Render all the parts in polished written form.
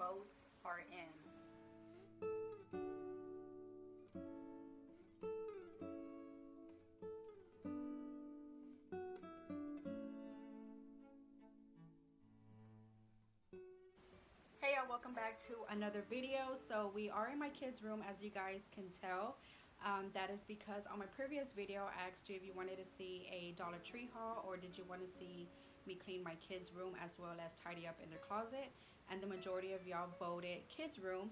boats are in. Hey y'all, welcome back to another video. So we are in my kids' room, as you guys can tell. That is because on my previous video I asked you if you wanted to see a Dollar Tree haul or did you want to see me clean my kids' room as well as tidy up in their closet, and the majority of y'all voted kids' room,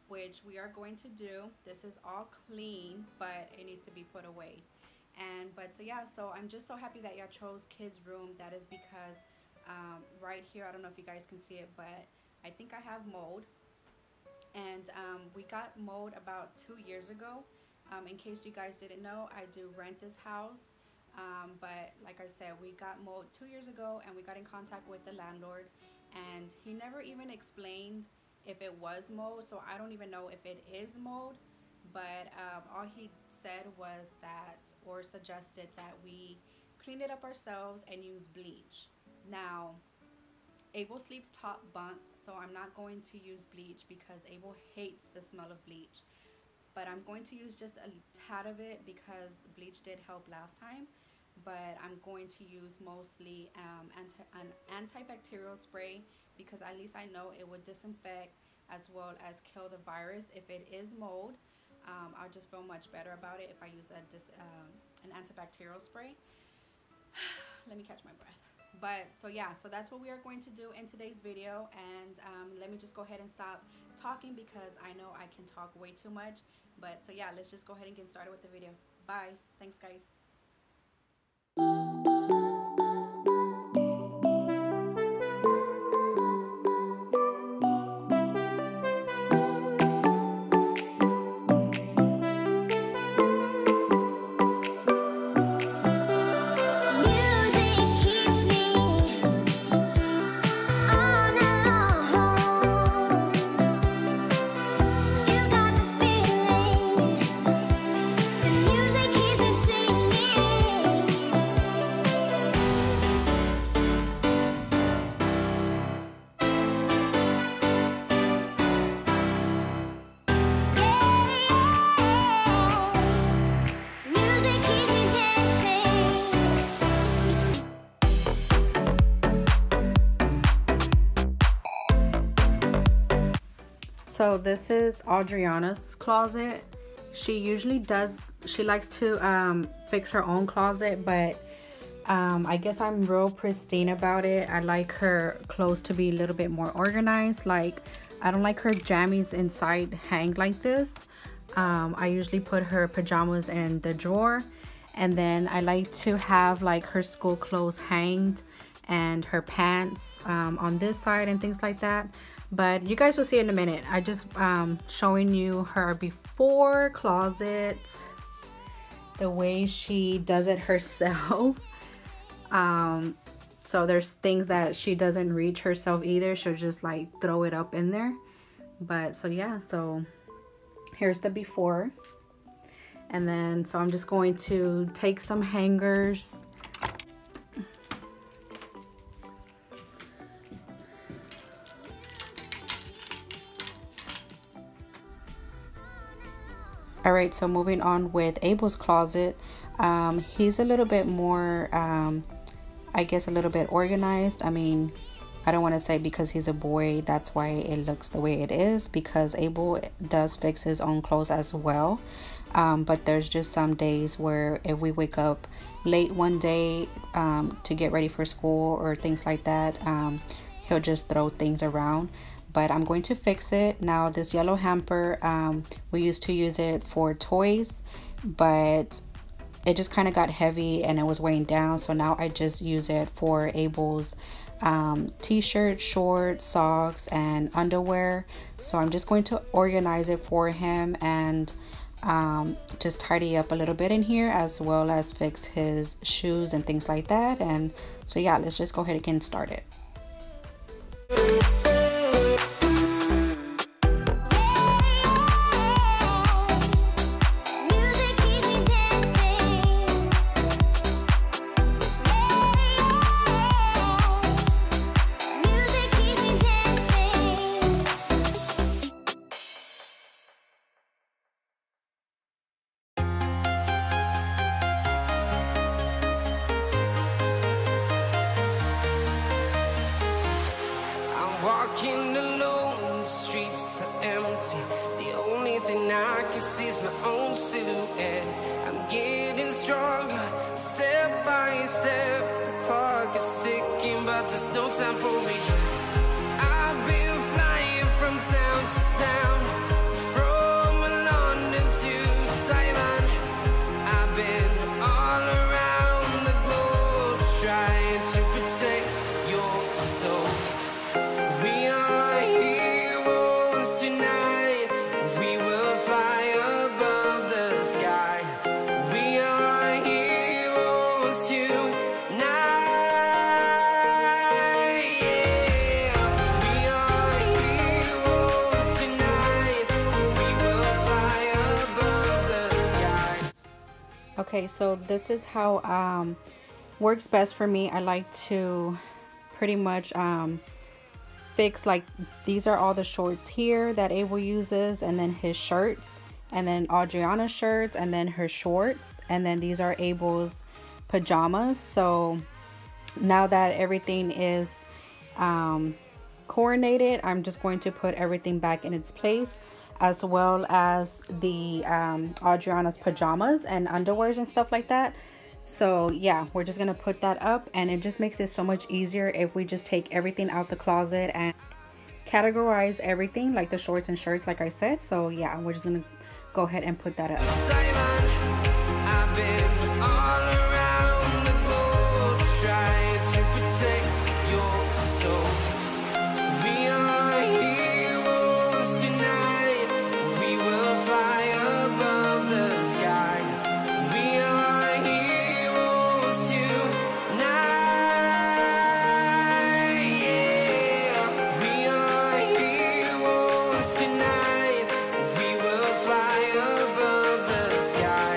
which we are going to do. This is all clean, but it needs to be put away. So I'm just so happy that y'all chose kids' room. That is because right here, I don't know if you guys can see it, but I think I have mold, and we got mold about 2 years ago. In case you guys didn't know, I do rent this house, but like I said, we got mold 2 years ago, and we got in contact with the landlord, and he never even explained if it was mold, so I don't even know if it is mold, but all he said was that, or suggested that we clean it up ourselves and use bleach. Now, Abel sleeps top bunk, so I'm not going to use bleach because Abel hates the smell of bleach. But I'm going to use just a tad of it because bleach did help last time. But I'm going to use mostly an antibacterial spray because at least I know it would disinfect as well as kill the virus. If it is mold, I'll just feel much better about it if I use an antibacterial spray. Let me catch my breath. But so that's what we are going to do in today's video, and let me just go ahead and stop talking because I know I can talk way too much. But so yeah, let's just go ahead and get started with the video. Bye. Thanks, guys. So this is Adriana's closet. She likes to fix her own closet, but I guess I'm real pristine about it. I like her clothes to be a little bit more organized. Like, I don't like her jammies inside hang like this. I usually put her pajamas in the drawer, and then I like to have like her school clothes hanged and her pants on this side and things like that. But you guys will see in a minute. I just showing you her before closet, the way she does it herself. So there's things that she doesn't reach herself either. She'll just like throw it up in there. But so yeah, so here's the before. And then so I'm just going to take some hangers. All right, so moving on with Abel's closet. He's a little bit more, I guess, a little bit organized. I mean, I don't want to say because he's a boy, that's why it looks the way it is, because Abel does fix his own clothes as well. But there's just some days where if we wake up late one day to get ready for school or things like that, he'll just throw things around. But I'm going to fix it. Now this yellow hamper, we used to use it for toys, but it just kind of got heavy and it was weighing down, so now I just use it for Abel's t-shirt, shorts, socks, and underwear. So I'm just going to organize it for him and just tidy up a little bit in here, as well as fix his shoes and things like that. And so yeah, let's just go ahead and get started. walking alone, the streets are empty. The only thing I can see is my own silhouette. I'm getting stronger, step by step. The clock is ticking, but there's no time for regrets. I've been flying from town to town, from London to Taiwan. I've been all around the globe, trying to protect your soul. We are heroes tonight. We will fly above the sky. We are heroes tonight. Yeah. We are heroes tonight. We will fly above the sky. Okay, so this is how works best for me. I like to pretty much fix, like, these are all the shorts here that Abel uses, and then his shirts, and then Adriana's shirts, and then her shorts, and then these are Abel's pajamas. So now that everything is coordinated, I'm just going to put everything back in its place, as well as the Adriana's pajamas and underwears and stuff like that. So yeah, we're just gonna put that up, and it just makes it so much easier if we just take everything out the closet and categorize everything, like the shorts and shirts, like I said. So yeah, we're just gonna go ahead and put that up. I've been all around the globe, trying to protect your soul. We are heroes tonight. We will fly above the sky. We are heroes tonight. Yeah. We are heroes tonight. We will fly above the sky.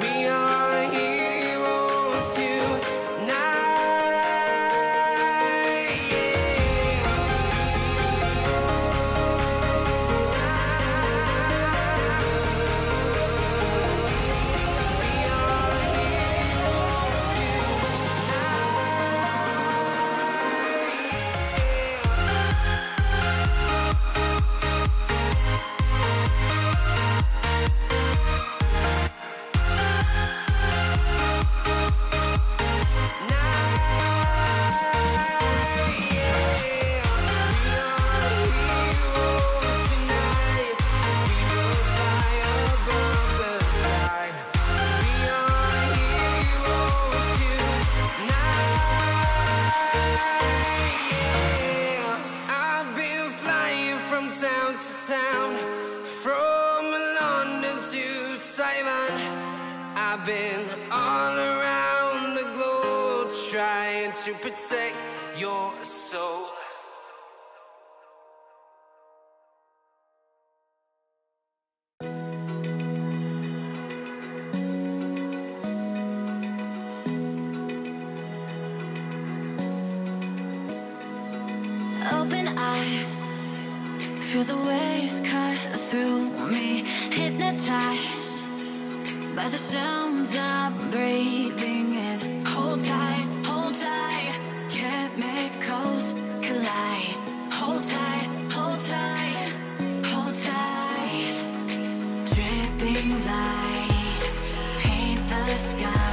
We are heroes tonight. I've been flying from town to town, from London to Taiwan. I've been all around the globe, trying to protect your soul. Open eye, feel the waves cut through me, hypnotized by the sounds I'm breathing in. Hold tight, chemicals collide. Hold tight, hold tight, hold tight. Dripping lights paint the sky.